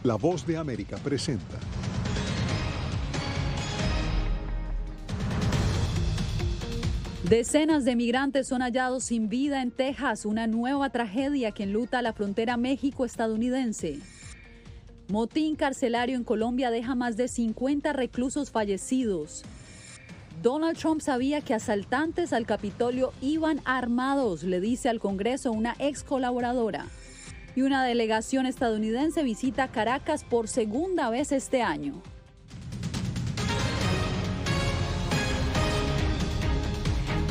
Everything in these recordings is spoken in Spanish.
La Voz de América presenta. Decenas de migrantes son hallados sin vida en Texas, una nueva tragedia que enluta la frontera México-estadounidense. Motín carcelario en Colombia deja más de 50 reclusos fallecidos. Donald Trump sabía que asaltantes al Capitolio iban armados, le dice al Congreso una ex colaboradora. Y una delegación estadounidense visita Caracas por segunda vez este año.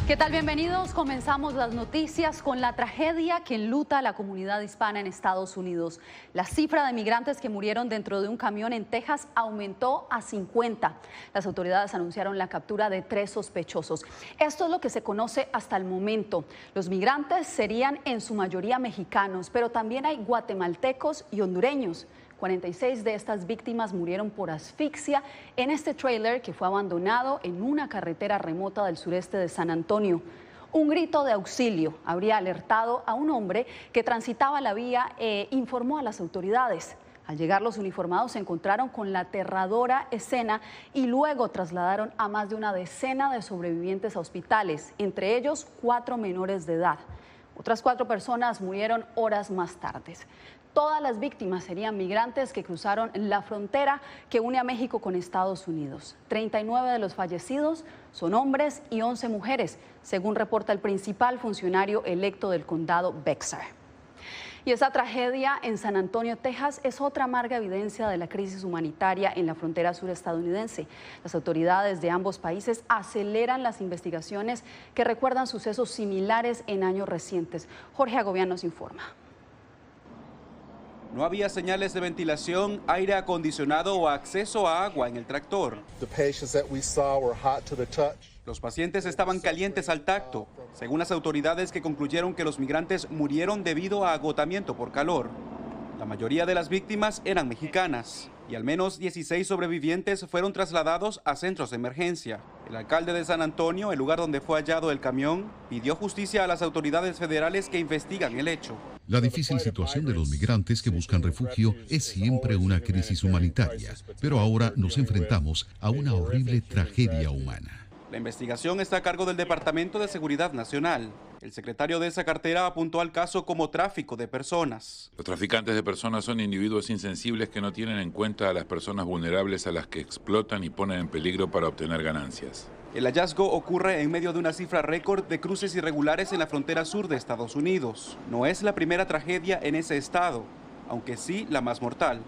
¿Qué tal? Bienvenidos. Comenzamos las noticias con la tragedia que enluta a la comunidad hispana en Estados Unidos. La cifra de migrantes que murieron dentro de un camión en Texas aumentó a 50. Las autoridades anunciaron la captura de 3 sospechosos. Esto es lo que se conoce hasta el momento. Los migrantes serían en su mayoría mexicanos, pero también hay guatemaltecos y hondureños. 46 de estas víctimas murieron por asfixia en este tráiler que fue abandonado en una carretera remota del sureste de San Antonio. Un grito de auxilio habría alertado a un hombre que transitaba la vía e informó a las autoridades. Al llegar los uniformados se encontraron con la aterradora escena y luego trasladaron a más de una decena de sobrevivientes a hospitales, entre ellos 4 menores de edad. Otras 4 personas murieron horas más tarde. Todas las víctimas serían migrantes que cruzaron la frontera que une a México con Estados Unidos. 39 de los fallecidos son hombres y 11 mujeres, según reporta el principal funcionario electo del condado, Bexar. Y esa tragedia en San Antonio, Texas, es otra amarga evidencia de la crisis humanitaria en la frontera sur estadounidense. Las autoridades de ambos países aceleran las investigaciones que recuerdan sucesos similares en años recientes. Jorge Agobián nos informa. No había señales de ventilación, aire acondicionado o acceso a agua en el tractor. Los pacientes estaban calientes al tacto, según las autoridades que concluyeron que los migrantes murieron debido a agotamiento por calor. La mayoría de las víctimas eran mexicanas y al menos 16 sobrevivientes fueron trasladados a centros de emergencia. El alcalde de San Antonio, el lugar donde fue hallado el camión, pidió justicia a las autoridades federales que investigan el hecho. La difícil situación de los migrantes que buscan refugio es siempre una crisis humanitaria, pero ahora nos enfrentamos a una horrible tragedia humana. La investigación está a cargo del Departamento de Seguridad Nacional. El secretario de esa cartera apuntó al caso como tráfico de personas. Los traficantes de personas son individuos insensibles que no tienen en cuenta a las personas vulnerables a las que explotan y ponen en peligro para obtener ganancias. El hallazgo ocurre en medio de una cifra récord de cruces irregulares en la frontera sur de Estados Unidos. No es la primera tragedia en ese estado, aunque sí la más mortal.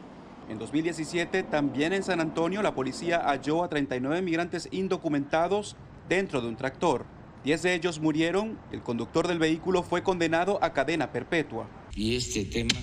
En 2017, también en San Antonio, la policía halló a 39 migrantes indocumentados dentro de un tractor. 10 de ellos murieron, el conductor del vehículo fue condenado a cadena perpetua. Y este tema,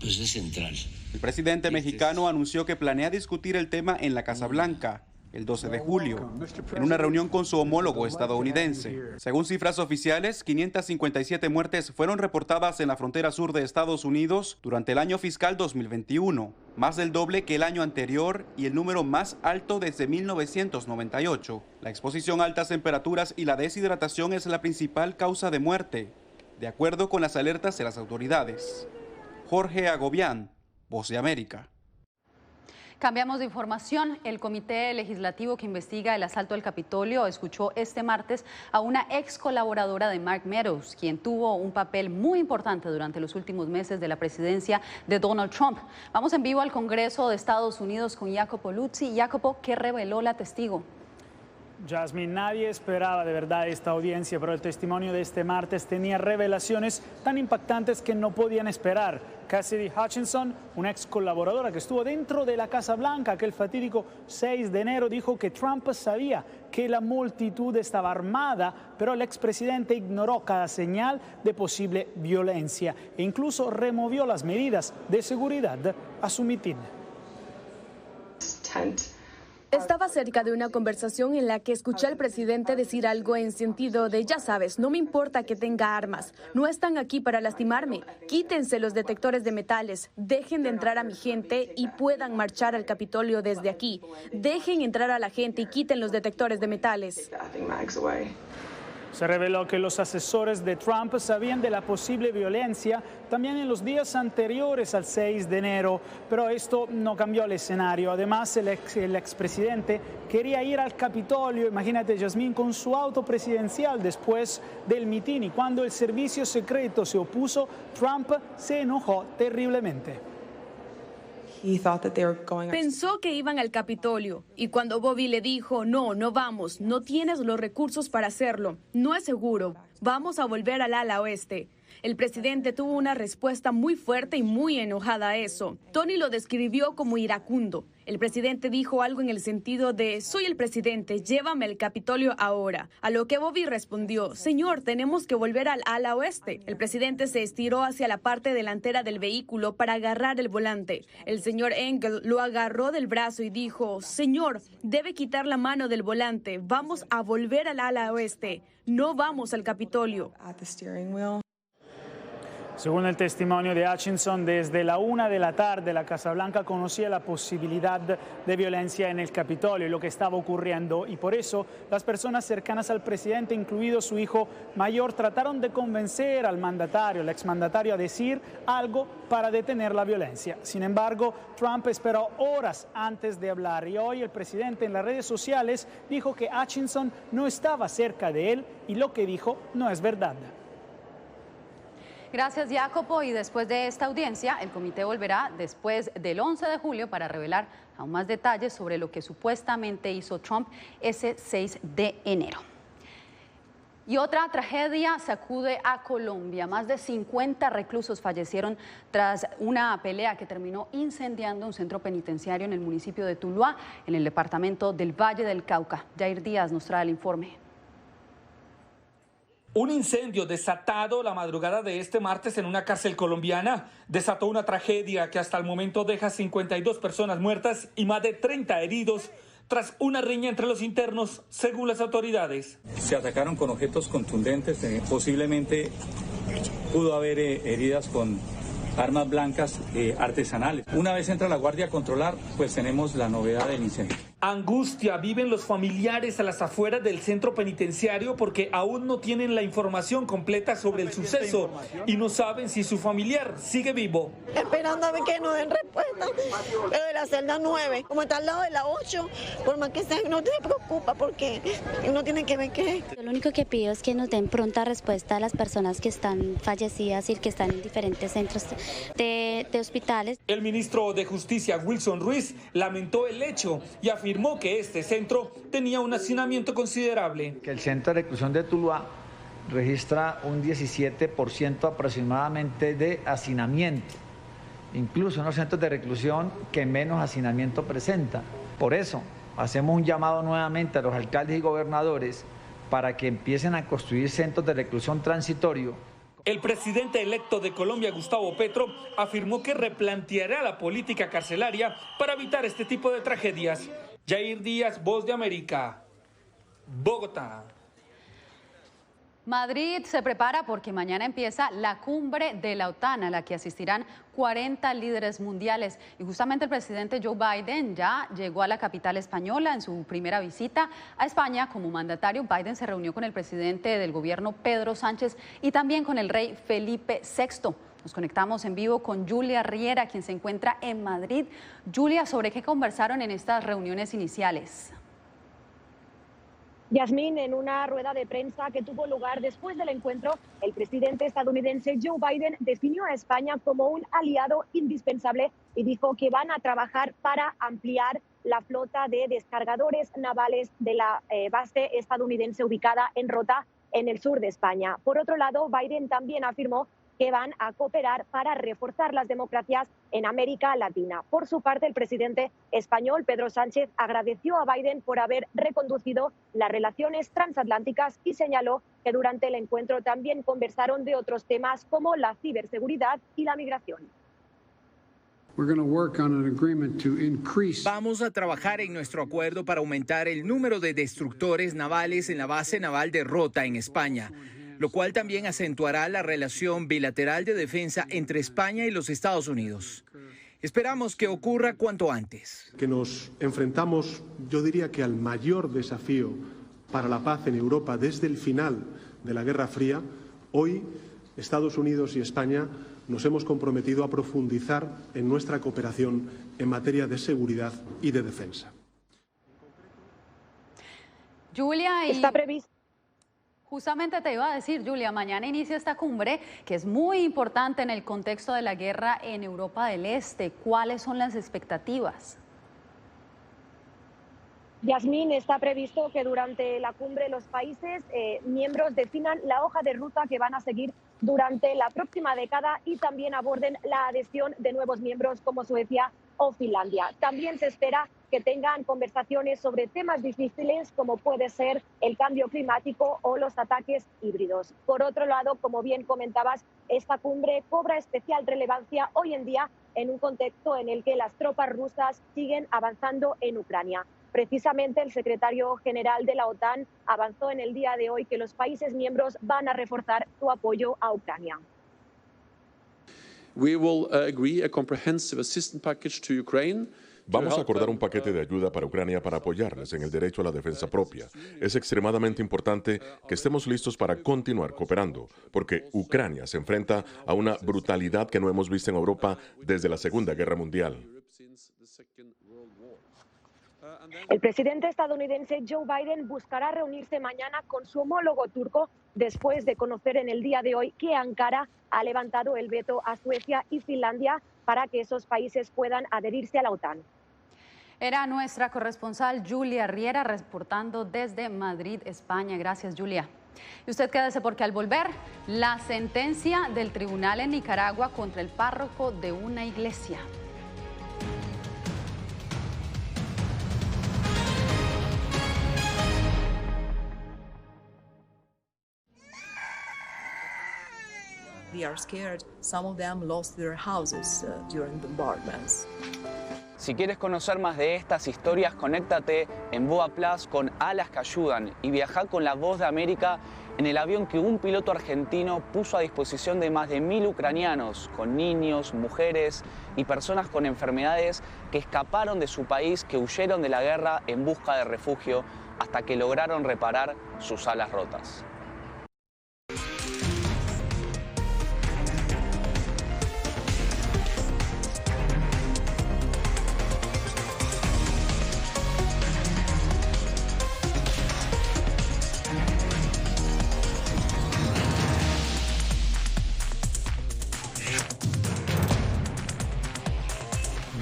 pues es central. El presidente mexicano anunció que planea discutir el tema en la Casa Blanca el 12 de julio, en una reunión con su homólogo estadounidense. Según cifras oficiales, 557 muertes fueron reportadas en la frontera sur de Estados Unidos durante el año fiscal 2021, más del doble que el año anterior y el número más alto desde 1998. La exposición a altas temperaturas y la deshidratación es la principal causa de muerte, de acuerdo con las alertas de las autoridades. Jorge Agobián, Voz de América. Cambiamos de información. El comité legislativo que investiga el asalto al Capitolio escuchó este martes a una ex colaboradora de Mark Meadows, quien tuvo un papel muy importante durante los últimos meses de la presidencia de Donald Trump. Vamos en vivo al Congreso de Estados Unidos con Jacopo Luzzi. Jacopo, ¿qué reveló la testigo? Jasmine, nadie esperaba de verdad esta audiencia, pero el testimonio de este martes tenía revelaciones tan impactantes que no podían esperar. Cassidy Hutchinson, una ex colaboradora que estuvo dentro de la Casa Blanca aquel fatídico 6 de enero, dijo que Trump sabía que la multitud estaba armada, pero el expresidente ignoró cada señal de posible violencia e incluso removió las medidas de seguridad a su mitin. Estaba cerca de una conversación en la que escuché al presidente decir algo en sentido de, ya sabes, no me importa que tenga armas, no están aquí para lastimarme, quítense los detectores de metales, dejen de entrar a mi gente y puedan marchar al Capitolio desde aquí, dejen entrar a la gente y quiten los detectores de metales. Se reveló que los asesores de Trump sabían de la posible violencia también en los días anteriores al 6 de enero, pero esto no cambió el escenario. Además, el expresidente quería ir al Capitolio, imagínate, Yasmín, con su auto presidencial después del mitin, y cuando el servicio secreto se opuso, Trump se enojó terriblemente. Pensó que iban al Capitolio y cuando Bobby le dijo, no vamos, no tienes los recursos para hacerlo, no es seguro, vamos a volver al ala oeste. El presidente tuvo una respuesta muy fuerte y muy enojada a eso. Tony lo describió como iracundo. El presidente dijo algo en el sentido de, soy el presidente, llévame al Capitolio ahora. A lo que Bobby respondió, señor, tenemos que volver al ala oeste. El presidente se estiró hacia la parte delantera del vehículo para agarrar el volante. El señor Engel lo agarró del brazo y dijo, señor, debe quitar la mano del volante. Vamos a volver al ala oeste. No vamos al Capitolio. Según el testimonio de Hutchinson, desde la 1 de la tarde la Casa Blanca conocía la posibilidad de violencia en el Capitolio y lo que estaba ocurriendo, y por eso las personas cercanas al presidente, incluido su hijo mayor, trataron de convencer al mandatario, el exmandatario, a decir algo para detener la violencia. Sin embargo, Trump esperó horas antes de hablar y hoy el presidente en las redes sociales dijo que Hutchinson no estaba cerca de él y lo que dijo no es verdad. Gracias, Jacopo. Y después de esta audiencia, el comité volverá después del 11 de julio para revelar aún más detalles sobre lo que supuestamente hizo Trump ese 6 de enero. Y otra tragedia sacude a Colombia. Más de 50 reclusos fallecieron tras una pelea que terminó incendiando un centro penitenciario en el municipio de Tuluá, en el departamento del Valle del Cauca. Jair Díaz nos trae el informe. Un incendio desatado la madrugada de este martes en una cárcel colombiana desató una tragedia que hasta el momento deja 52 personas muertas y más de 30 heridos tras una riña entre los internos, según las autoridades. Se atacaron con objetos contundentes, posiblemente pudo haber heridas con armas blancas artesanales. Una vez entra la Guardia a controlar, pues tenemos la novedad del incendio. Angustia viven los familiares a las afueras del centro penitenciario porque aún no tienen la información completa sobre el suceso y no saben si su familiar sigue vivo. Esperando a ver que nos den respuesta. Pero de la celda 9, como está al lado de la 8, por más que sea, no te preocupa porque no tiene que ver qué. Lo único que pido es que nos den pronta respuesta a las personas que están fallecidas y que están en diferentes centros de hospitales. El ministro de Justicia, Wilson Ruiz, lamentó el hecho y afirmó que este centro tenía un hacinamiento considerable. Que el centro de reclusión de Tuluá registra un 17% aproximadamente de hacinamiento, incluso en los centros de reclusión que menos hacinamiento presenta. Por eso hacemos un llamado nuevamente a los alcaldes y gobernadores para que empiecen a construir centros de reclusión transitorio. El presidente electo de Colombia, Gustavo Petro, afirmó que replanteará la política carcelaria para evitar este tipo de tragedias. Jair Díaz, Voz de América, Bogotá. Madrid se prepara porque mañana empieza la cumbre de la OTAN a la que asistirán 40 líderes mundiales. Y justamente el presidente Joe Biden ya llegó a la capital española en su primera visita a España como mandatario. Biden se reunió con el presidente del gobierno Pedro Sánchez y también con el rey Felipe VI. Nos conectamos en vivo con Julia Riera, quien se encuentra en Madrid. Julia, ¿sobre qué conversaron en estas reuniones iniciales? Yasmín, en una rueda de prensa que tuvo lugar después del encuentro, el presidente estadounidense Joe Biden definió a España como un aliado indispensable y dijo que van a trabajar para ampliar la flota de descargadores navales de la base estadounidense ubicada en Rota, en el sur de España. Por otro lado, Biden también afirmó que van a cooperar para reforzar las democracias en América Latina. Por su parte, el presidente español, Pedro Sánchez, agradeció a Biden por haber reconducido las relaciones transatlánticas y señaló que durante el encuentro también conversaron de otros temas como la ciberseguridad y la migración. Vamos a trabajar en nuestro acuerdo para aumentar el número de destructores navales en la base naval de Rota, en España, lo cual también acentuará la relación bilateral de defensa entre España y los Estados Unidos. Esperamos que ocurra cuanto antes. Que nos enfrentamos, yo diría que al mayor desafío para la paz en Europa desde el final de la Guerra Fría, hoy Estados Unidos y España nos hemos comprometido a profundizar en nuestra cooperación en materia de seguridad y de defensa. Julia, está previsto. Justamente te iba a decir, Julia, mañana inicia esta cumbre que es muy importante en el contexto de la guerra en Europa del Este. ¿Cuáles son las expectativas? Yasmín, está previsto que durante la cumbre los países miembros definan la hoja de ruta que van a seguir durante la próxima década y también aborden la adhesión de nuevos miembros como Suecia o Finlandia. También se espera que tengan conversaciones sobre temas difíciles como puede ser el cambio climático o los ataques híbridos. Por otro lado, como bien comentabas, esta cumbre cobra especial relevancia hoy en día en un contexto en el que las tropas rusas siguen avanzando en Ucrania. Precisamente el secretario general de la OTAN avanzó en el día de hoy que los países miembros van a reforzar su apoyo a Ucrania. We will agree a comprehensive assistance package to Ukraine. Vamos a acordar un paquete de ayuda para Ucrania para apoyarles en el derecho a la defensa propia. Es extremadamente importante que estemos listos para continuar cooperando, porque Ucrania se enfrenta a una brutalidad que no hemos visto en Europa desde la Segunda Guerra Mundial. El presidente estadounidense Joe Biden buscará reunirse mañana con su homólogo turco después de conocer en el día de hoy que Ankara ha levantado el veto a Suecia y Finlandia para que esos países puedan adherirse a la OTAN. Era nuestra corresponsal Julia Riera reportando desde Madrid, España. Gracias, Julia. Y usted quédese porque al volver, la sentencia del tribunal en Nicaragua contra el párroco de una iglesia. They are scared. Some of them lost their houses during bombardments. Si quieres conocer más de estas historias, conéctate en Boa Plus con Alas que Ayudan y viaja con la Voz de América en el avión que un piloto argentino puso a disposición de más de 1000 ucranianos, con niños, mujeres y personas con enfermedades que escaparon de su país, que huyeron de la guerra en busca de refugio hasta que lograron reparar sus alas rotas.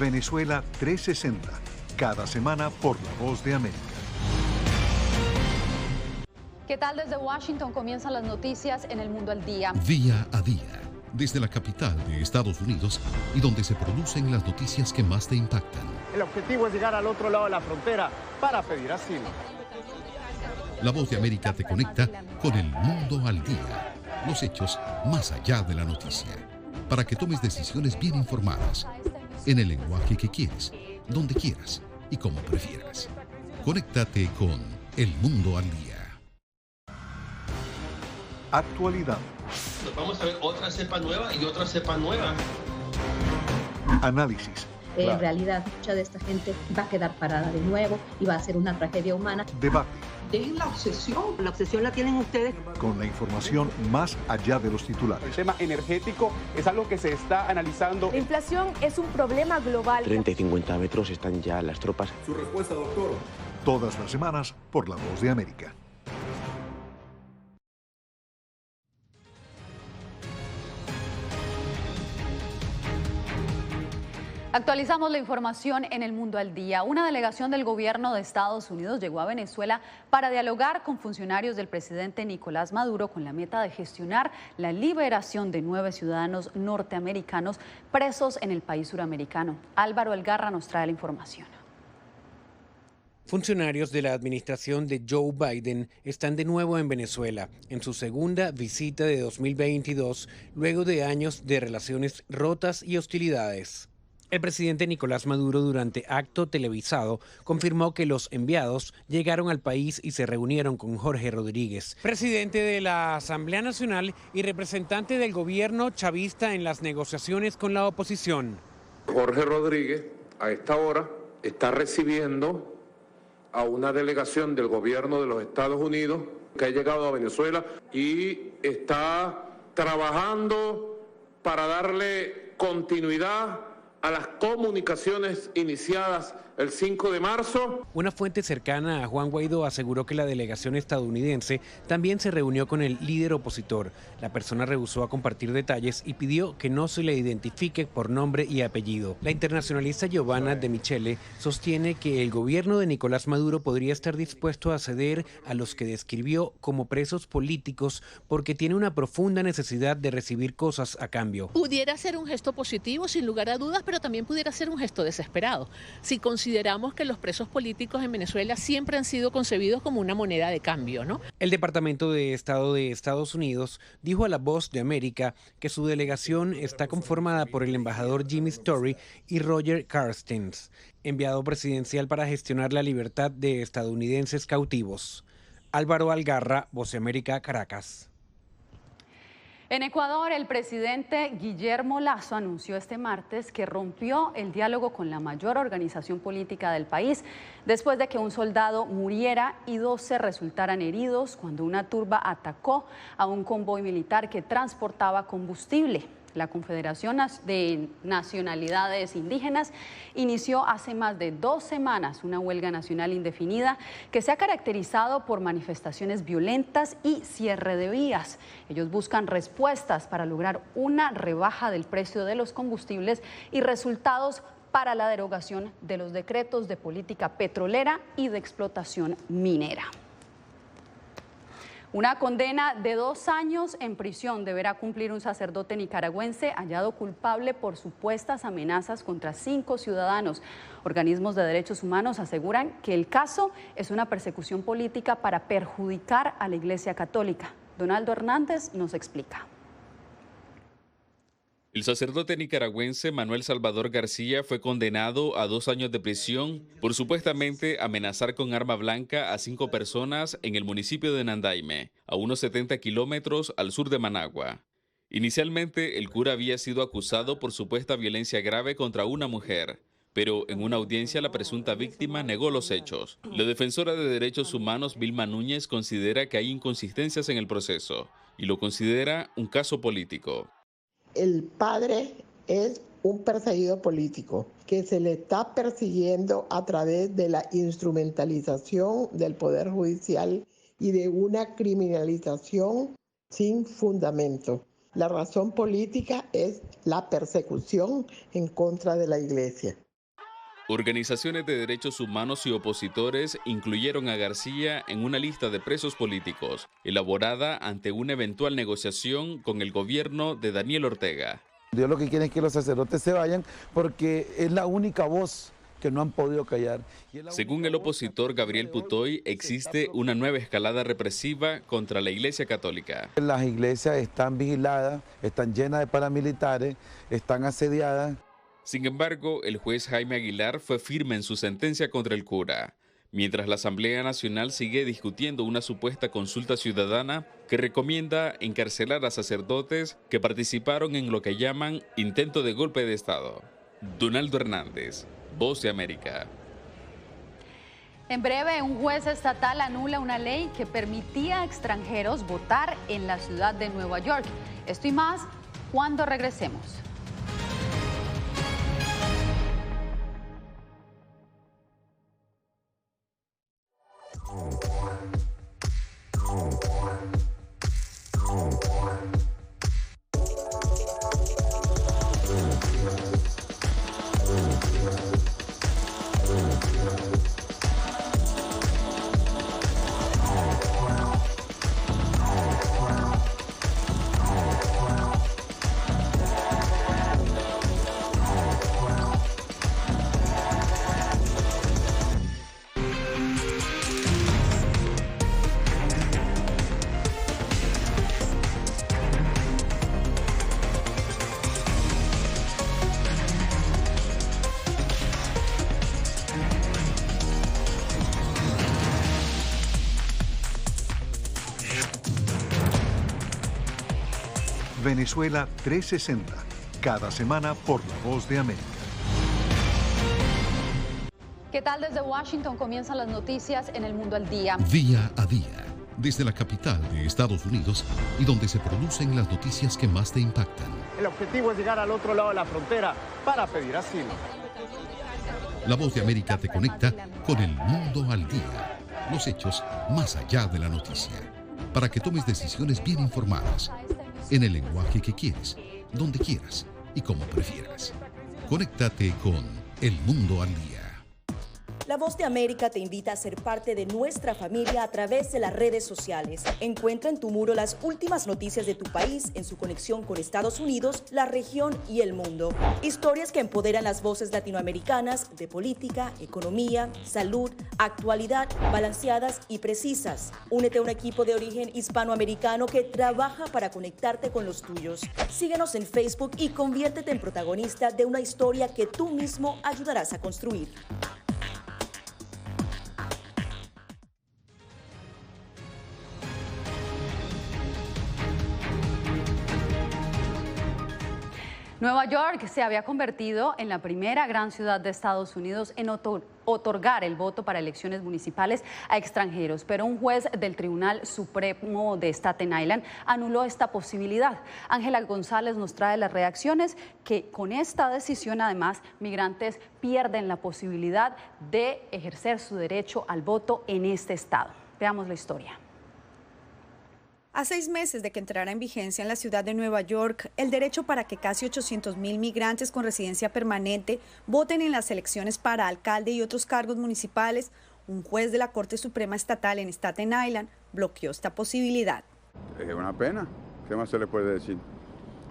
Venezuela 360, cada semana por La Voz de América. ¿Qué tal? Desde Washington comienzan las noticias en El Mundo al Día. Día a día, desde la capital de Estados Unidos y donde se producen las noticias que más te impactan. El objetivo es llegar al otro lado de la frontera para pedir asilo. La Voz de América te conecta con El Mundo al Día, los hechos más allá de la noticia, para que tomes decisiones bien informadas, en el lenguaje que quieres, donde quieras y como prefieras. Conéctate con El Mundo al Día. Actualidad. Nos vamos a ver otra cepa nueva y otra cepa nueva. Análisis. En realidad, mucha de esta gente va a quedar parada de nuevo y va a ser una tragedia humana. Debate. Dejen la obsesión. La obsesión la tienen ustedes. Con la información más allá de los titulares. El tema energético es algo que se está analizando. La inflación es un problema global. 30 y 50 metros están ya las tropas. Su respuesta, doctor. Todas las semanas por La Voz de América. Actualizamos la información en El Mundo al Día. Una delegación del gobierno de Estados Unidos llegó a Venezuela para dialogar con funcionarios del presidente Nicolás Maduro con la meta de gestionar la liberación de 9 ciudadanos norteamericanos presos en el país suramericano. Álvaro Elgarra nos trae la información. Funcionarios de la administración de Joe Biden están de nuevo en Venezuela, en su segunda visita de 2022, luego de años de relaciones rotas y hostilidades. El presidente Nicolás Maduro, durante acto televisado, confirmó que los enviados llegaron al país y se reunieron con Jorge Rodríguez, presidente de la Asamblea Nacional y representante del gobierno chavista en las negociaciones con la oposición. Jorge Rodríguez, a esta hora, está recibiendo a una delegación del gobierno de los Estados Unidos que ha llegado a Venezuela y está trabajando para darle continuidad a las comunicaciones iniciadas el 5 de marzo. Una fuente cercana a Juan Guaidó aseguró que la delegación estadounidense también se reunió con el líder opositor. La persona rehusó a compartir detalles y pidió que no se le identifique por nombre y apellido. La internacionalista Giovanna De Michele sostiene que el gobierno de Nicolás Maduro podría estar dispuesto a ceder a los que describió como presos políticos porque tiene una profunda necesidad de recibir cosas a cambio. Pudiera ser un gesto positivo, sin lugar a dudas, pero también pudiera ser un gesto desesperado. Si consideramos que los presos políticos en Venezuela siempre han sido concebidos como una moneda de cambio, ¿no? El Departamento de Estado de Estados Unidos dijo a La Voz de América que su delegación está conformada por el embajador Jimmy Story y Roger Carstens, enviado presidencial para gestionar la libertad de estadounidenses cautivos. Álvaro Algarra, Voz de América, Caracas. En Ecuador, el presidente Guillermo Lasso anunció este martes que rompió el diálogo con la mayor organización política del país después de que un soldado muriera y 12 resultaran heridos cuando una turba atacó a un convoy militar que transportaba combustible. La Confederación de Nacionalidades Indígenas inició hace más de 2 semanas una huelga nacional indefinida que se ha caracterizado por manifestaciones violentas y cierre de vías. Ellos buscan respuestas para lograr una rebaja del precio de los combustibles y resultados para la derogación de los decretos de política petrolera y de explotación minera. Una condena de 2 años en prisión deberá cumplir un sacerdote nicaragüense hallado culpable por supuestas amenazas contra 5 ciudadanos. Organismos de derechos humanos aseguran que el caso es una persecución política para perjudicar a la Iglesia Católica. Donaldo Hernández nos explica. El sacerdote nicaragüense Manuel Salvador García fue condenado a 2 años de prisión por supuestamente amenazar con arma blanca a 5 personas en el municipio de Nandaime, a unos 70 kilómetros al sur de Managua. Inicialmente, el cura había sido acusado por supuesta violencia grave contra una mujer, pero en una audiencia la presunta víctima negó los hechos. La defensora de derechos humanos Vilma Núñez considera que hay inconsistencias en el proceso y lo considera un caso político. El padre es un perseguido político que se le está persiguiendo a través de la instrumentalización del Poder Judicial y de una criminalización sin fundamento. La razón política es la persecución en contra de la Iglesia. Organizaciones de derechos humanos y opositores incluyeron a García en una lista de presos políticos, elaborada ante una eventual negociación con el gobierno de Daniel Ortega. Dios lo que quiere es que los sacerdotes se vayan porque es la única voz que no han podido callar. Según el opositor Gabriel Putoy, existe una nueva escalada represiva contra la Iglesia Católica. Las iglesias están vigiladas, están llenas de paramilitares, están asediadas. Sin embargo, el juez Jaime Aguilar fue firme en su sentencia contra el cura, mientras la Asamblea Nacional sigue discutiendo una supuesta consulta ciudadana que recomienda encarcelar a sacerdotes que participaron en lo que llaman intento de golpe de Estado. Donaldo Hernández, Voz de América. En breve, un juez estatal anula una ley que permitía a extranjeros votar en la ciudad de Nueva York. Esto y más cuando regresemos. Venezuela 360, cada semana por La Voz de América. ¿Qué tal? Desde Washington comienzan las noticias en El Mundo al Día. Día a día. desde la capital de Estados Unidos y donde se producen las noticias que más te impactan. El objetivo es llegar al otro lado de la frontera para pedir asilo. La Voz de América te conecta con el mundo al día. Los hechos más allá de la noticia. Para que tomes decisiones bien informadas. En el lenguaje que quieres, donde quieras y como prefieras. Conéctate con El Mundo al Día. La Voz de América te invita a ser parte de nuestra familia a través de las redes sociales. Encuentra en tu muro las últimas noticias de tu país en su conexión con Estados Unidos, la región y el mundo. Historias que empoderan las voces latinoamericanas de política, economía, salud, actualidad, balanceadas y precisas. Únete a un equipo de origen hispanoamericano que trabaja para conectarte con los tuyos. Síguenos en Facebook y conviértete en protagonista de una historia que tú mismo ayudarás a construir. Nueva York se había convertido en la primera gran ciudad de Estados Unidos en otorgar el voto para elecciones municipales a extranjeros, pero un juez del Tribunal Supremo de Staten Island anuló esta posibilidad. Ángela González nos trae las reacciones que con esta decisión, además, migrantes pierden la posibilidad de ejercer su derecho al voto en este estado. Veamos la historia. A 6 meses de que entrara en vigencia en la ciudad de Nueva York el derecho para que casi 800,000 migrantes con residencia permanente voten en las elecciones para alcalde y otros cargos municipales, un juez de la Corte Suprema Estatal en Staten Island bloqueó esta posibilidad. Es una pena, ¿qué más se le puede decir?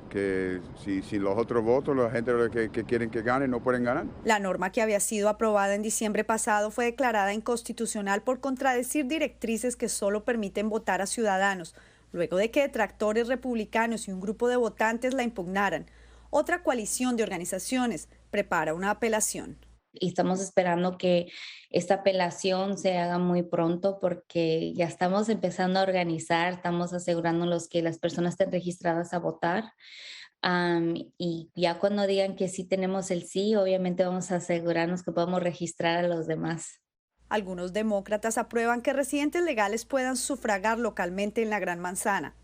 Que si los otros votos, la gente que quieren que ganen no pueden ganar. La norma que había sido aprobada en diciembre pasado fue declarada inconstitucional por contradecir directrices que solo permiten votar a ciudadanos, luego de que detractores republicanos y un grupo de votantes la impugnaran. Otra coalición de organizaciones prepara una apelación. Y estamos esperando que esta apelación se haga muy pronto porque ya estamos empezando a organizar, estamos asegurándonos que las personas estén registradas a votar. Y ya cuando digan que sí tenemos el sí, obviamente vamos a asegurarnos que podamos registrar a los demás. Algunos demócratas aprueban que residentes legales puedan sufragar localmente en la Gran Manzana.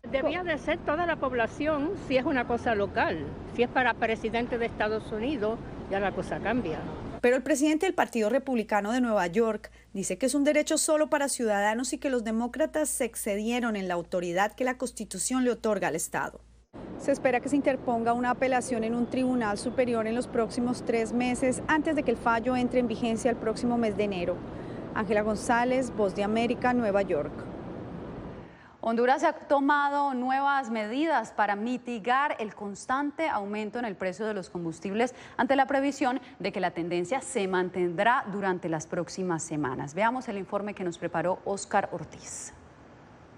Debía de ser toda la población si es una cosa local. Si es para presidente de Estados Unidos, ya la cosa cambia. Pero el presidente del Partido Republicano de Nueva York dice que es un derecho solo para ciudadanos y que los demócratas se excedieron en la autoridad que la Constitución le otorga al Estado. Se espera que se interponga una apelación en un tribunal superior en los próximos 3 meses antes de que el fallo entre en vigencia el próximo mes de enero. Ángela González, Voz de América, Nueva York. Honduras ha tomado nuevas medidas para mitigar el constante aumento en el precio de los combustibles ante la previsión de que la tendencia se mantendrá durante las próximas semanas. Veamos el informe que nos preparó Óscar Ortiz.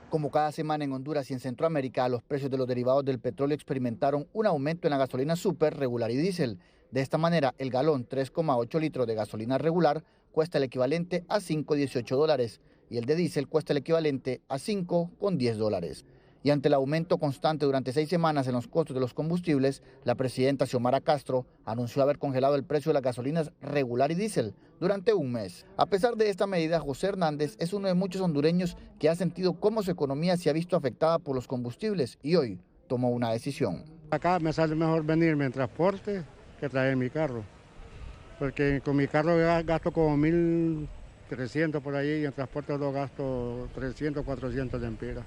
Como cada semana en Honduras y en Centroamérica, los precios de los derivados del petróleo experimentaron un aumento en la gasolina super, regular y diésel. De esta manera, el galón 3,8 litros de gasolina regular cuesta el equivalente a $5,18 y el de diésel cuesta el equivalente a $5,10. Y ante el aumento constante durante 6 semanas en los costos de los combustibles, la presidenta Xiomara Castro anunció haber congelado el precio de las gasolinas regular y diésel durante un mes. A pesar de esta medida, José Hernández es uno de muchos hondureños que ha sentido cómo su economía se ha visto afectada por los combustibles y hoy tomó una decisión. Acá me sale mejor venirme en transporte que traer mi carro, porque con mi carro gasto como 1.300 por ahí y en transporte lo gasto 300, 400 lempiras.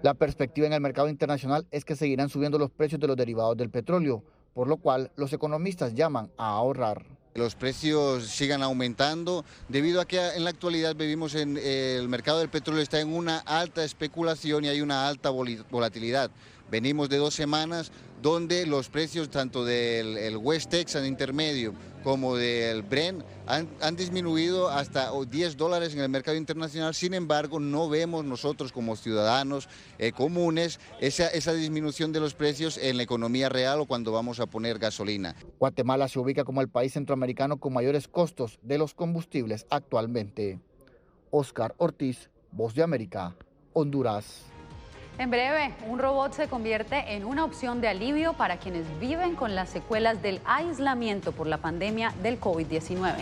La perspectiva en el mercado internacional es que seguirán subiendo los precios de los derivados del petróleo, por lo cual los economistas llaman a ahorrar. Los precios sigan aumentando debido a que en la actualidad vivimos en el mercado del petróleo está en una alta especulación y hay una alta volatilidad. Venimos de 2 semanas donde los precios tanto del West Texas intermedio como del Brent han disminuido hasta $10 en el mercado internacional. Sin embargo, no vemos nosotros como ciudadanos comunes esa disminución de los precios en la economía real o cuando vamos a poner gasolina. Guatemala se ubica como el país centroamericano con mayores costos de los combustibles actualmente. Óscar Ortiz, Voz de América, Honduras. En breve, un robot se convierte en una opción de alivio para quienes viven con las secuelas del aislamiento por la pandemia del COVID-19.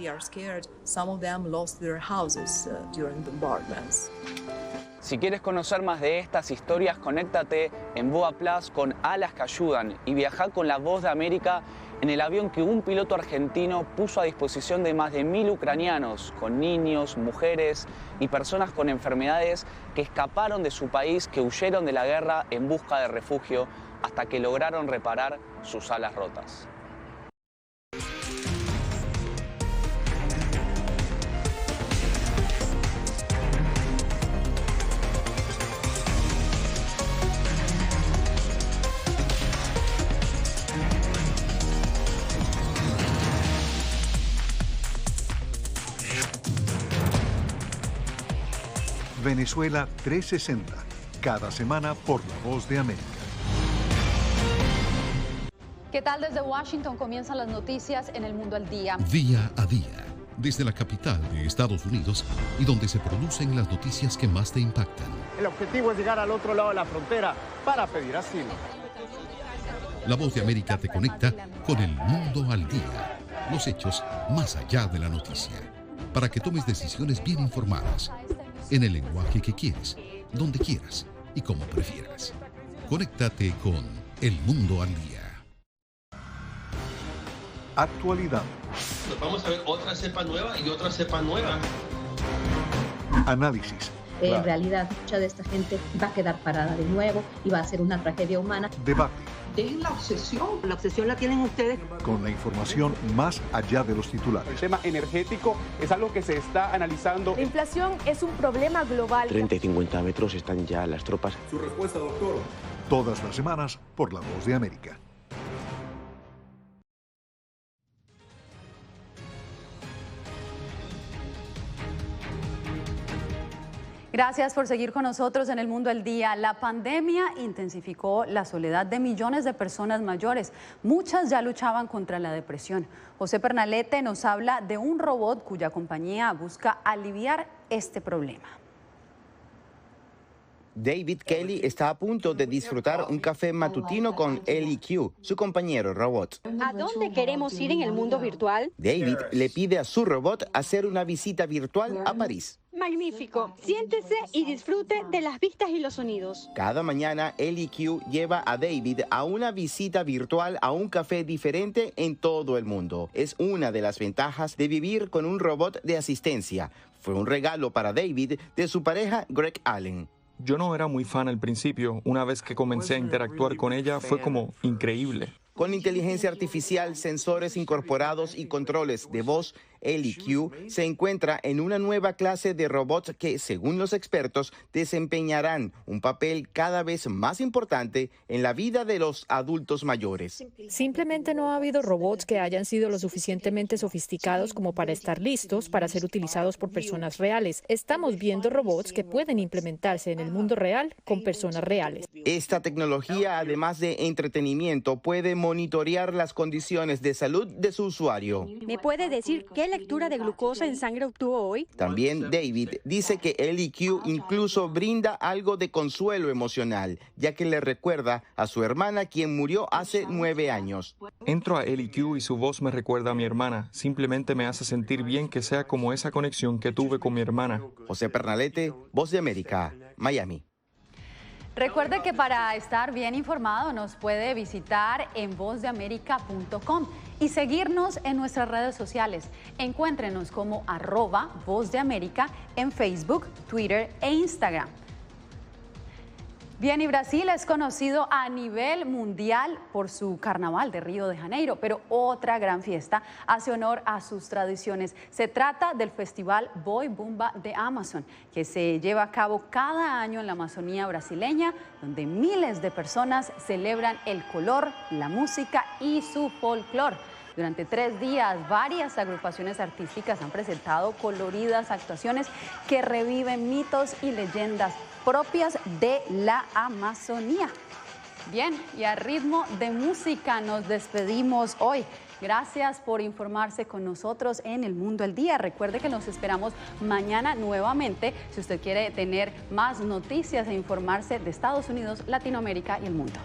They are scared. Some of them lost their houses during bombardments. Si quieres conocer más de estas historias, conéctate en VOA Plus con Alas que Ayudan y viaja con La Voz de América en el avión que un piloto argentino puso a disposición de más de 1000 ucranianos, con niños, mujeres y personas con enfermedades que escaparon de su país, que huyeron de la guerra en busca de refugio hasta que lograron reparar sus alas rotas. Venezuela 360, cada semana por La Voz de América. ¿Qué tal? Desde Washington comienzan las noticias en El Mundo al Día. Día a día, desde la capital de Estados Unidos y donde se producen las noticias que más te impactan. El objetivo es llegar al otro lado de la frontera para pedir asilo. La Voz de América te conecta con El Mundo al Día, los hechos más allá de la noticia, para que tomes decisiones bien informadas, en el lenguaje que quieres, donde quieras y como prefieras. Conéctate con El Mundo al Día. Actualidad. Pues vamos a ver otra cepa nueva y otra cepa nueva. Análisis. En realidad, mucha de esta gente va a quedar parada de nuevo y va a ser una tragedia humana. Debate. Dejen la obsesión. La obsesión la tienen ustedes. Con la información más allá de los titulares. El tema energético es algo que se está analizando. La inflación es un problema global. 30 y 50 metros están ya las tropas. Su respuesta, doctor. Todas las semanas por La Voz de América. Gracias por seguir con nosotros en El Mundo al Día. La pandemia intensificó la soledad de millones de personas mayores. Muchas ya luchaban contra la depresión. José Pernalete nos habla de un robot cuya compañía busca aliviar este problema. David Kelly está a punto de disfrutar un café matutino con Ellie Q, su compañero robot. ¿A dónde queremos ir en el mundo virtual? David le pide a su robot hacer una visita virtual a París. Magnífico. Siéntese y disfrute de las vistas y los sonidos. Cada mañana, Ellie Q lleva a David a una visita virtual a un café diferente en todo el mundo. Es una de las ventajas de vivir con un robot de asistencia. Fue un regalo para David de su pareja Greg Allen. Yo no era muy fan al principio. Una vez que comencé a interactuar con ella fue como increíble. Con inteligencia artificial, sensores incorporados y controles de voz, Ellie Q se encuentra en una nueva clase de robots que, según los expertos, desempeñarán un papel cada vez más importante en la vida de los adultos mayores. Simplemente no ha habido robots que hayan sido lo suficientemente sofisticados como para estar listos para ser utilizados por personas reales. Estamos viendo robots que pueden implementarse en el mundo real con personas reales. Esta tecnología, además de entretenimiento, puede monitorear las condiciones de salud de su usuario. ¿Me puede decir qué lectura de glucosa en sangre obtuvo hoy? También David dice que Ellie Q incluso brinda algo de consuelo emocional, ya que le recuerda a su hermana quien murió hace 9 años. Entro a Ellie Q y su voz me recuerda a mi hermana. Simplemente me hace sentir bien que sea como esa conexión que tuve con mi hermana. José Pernalete, Voz de América, Miami. Recuerde que para estar bien informado nos puede visitar en vozdeamerica.com y seguirnos en nuestras redes sociales. Encuéntrenos como @vozdeamerica en Facebook, Twitter e Instagram. Bien, y Brasil es conocido a nivel mundial por su carnaval de Río de Janeiro, pero otra gran fiesta hace honor a sus tradiciones. Se trata del Festival Boi Bumba de Amazon, que se lleva a cabo cada año en la Amazonía brasileña, donde miles de personas celebran el color, la música y su folclore. Durante 3 días, varias agrupaciones artísticas han presentado coloridas actuaciones que reviven mitos y leyendas propias de la Amazonía. Bien, y a ritmo de música nos despedimos hoy. Gracias por informarse con nosotros en El Mundo al Día. Recuerde que nos esperamos mañana nuevamente si usted quiere tener más noticias e informarse de Estados Unidos, Latinoamérica y el mundo.